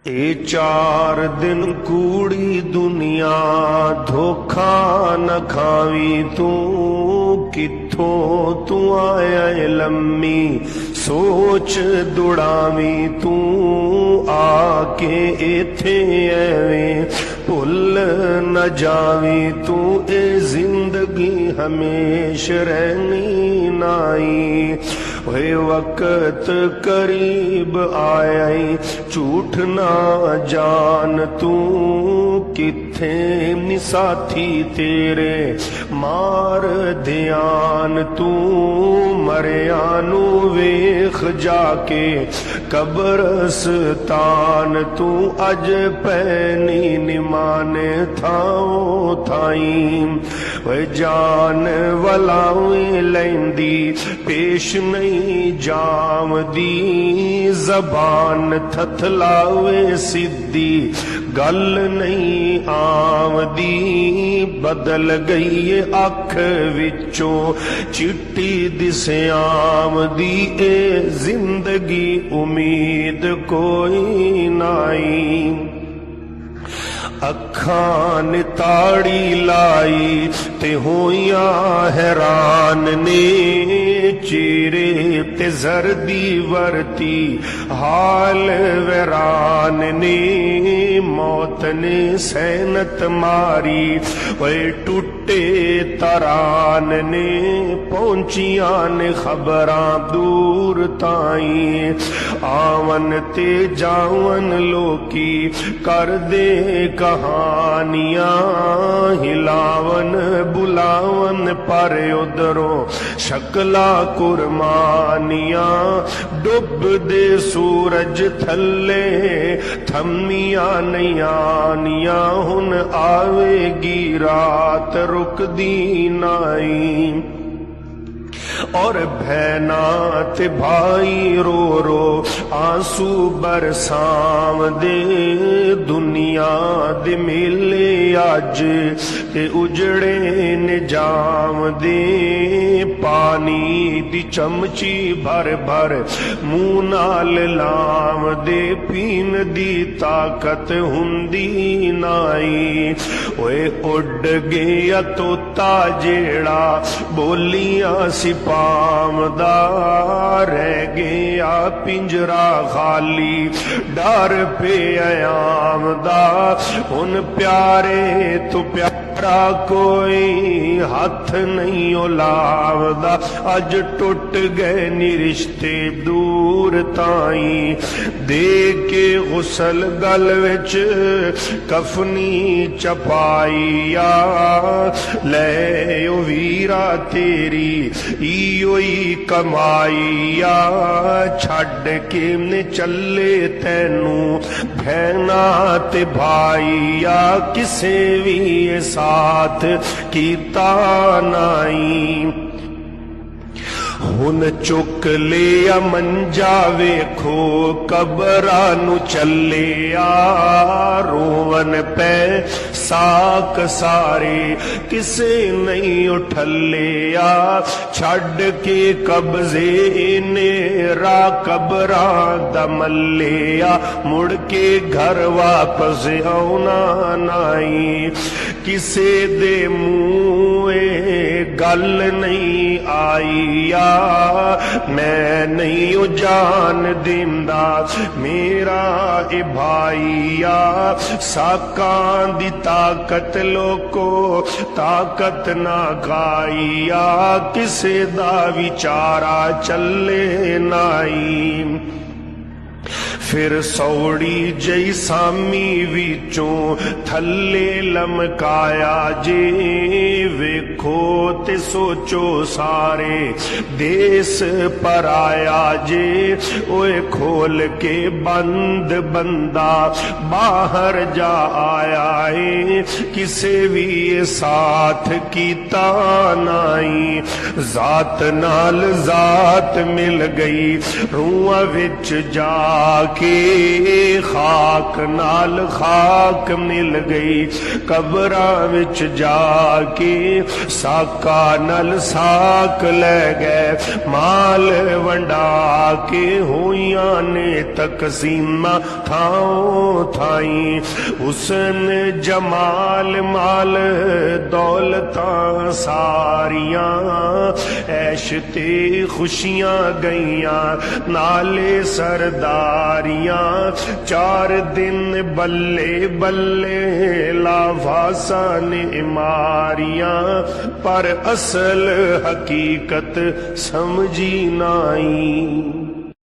ए 4 दिन कूड़ी दुनिया धोखा न खावी तू किथों तू आया लम्मी सोच दुड़ावी तू आके इथे एवें भुल न जावी तू ए जिंदगी हमेश रहनी नाई वे वक्त करीब आया झूठ ना जान तू किथे निसाथी तेरे मार ध्यान तू मरियानू वेख जाके कब्रस्तान तू अज पैनी निमाने थाओ थाई वे जान वलावे लैंदी पेश नहीं जावदी जबान थथलावे सिद्धी गल नहीं आवदी बदल गई है अख विचों चिट्टी दिसे आवदी ए जिंदगी उम्मीद कोई नाई अखां ने ताड़ी लाई ते होया हैरान ने चेहरे ते जरदी वरती हाल वैरान ने मौत ने सैनत मारी वे टूटे तरान ने पहुंचिया ने खबरां दूर ताई आवन ते जावन लोकी कर दे कहानियां हिलावन बुलावन पर उधरों शक्ला कुरमानियां डुब दे सूरज थल्ले थमिया नयानियां हुन आवेगी रात रुकदी नाई और भैना ते भाई रो रो आंसू बरसाव दे दुनिया दे मेले अज ते उजड़े निजाम दे पानी दी चमची भर भर मुंह नाल लाव दे पीन दी ताकत हुंदी नाई ओए उड़ गया तोता जेड़ा बोलियां सिपामदा रह गया पिंजरा खाली डर पे आयामदा उन प्यारे तो प्यारा कोई हाथ नहीं उलावदा अज टुट गए नी रिश्ते दूर ताई दे के गुसल गल विच कफनी चपाईया ले ओ वीरा तेरी इयोई कमाईया छड़ के ने चले तेनू भैना ते भाईया किसे भी साथ कीता नाई हुन चुक लिया मंजा वेखो कबरा नु चलिया रोवन पे साक सारे किसे नहीं उठलिया छड़ के कब्जे नेरा कबरा दमलिया मुड़ के घर वापस आना नाई किसे दे मुँह गल नहीं आईया मैं नहीं ओ जान दिंदा मेरा ए भाईया साकां दी ताकत लोको ताकत ना गाईया किसे दा विचारा चले नाई फिर सौड़ी जई सामी विचों थल्ले लमकाया जे वेखो ते सोचो सारे देश पर आया जे ओए खोल के बंद बंदा बाहर जा आया है किसे भी साथ कीता नाई जात नाल जात मिल गई रूहां विच जा के खाक नाल खाक मिल गई, कबरां विच जाके साका नल साक ले गए, माल वंडा के होइयां ने तकसीमा थाओ थाई। हुसन जमाल माल दौलतां सारियां, ऐश ते खुशियां गईयां नाले सरदारियां। 4 दिन बल्ले बल्ले लावासा ने मारियां, पर असल हकीकत समझी नाई।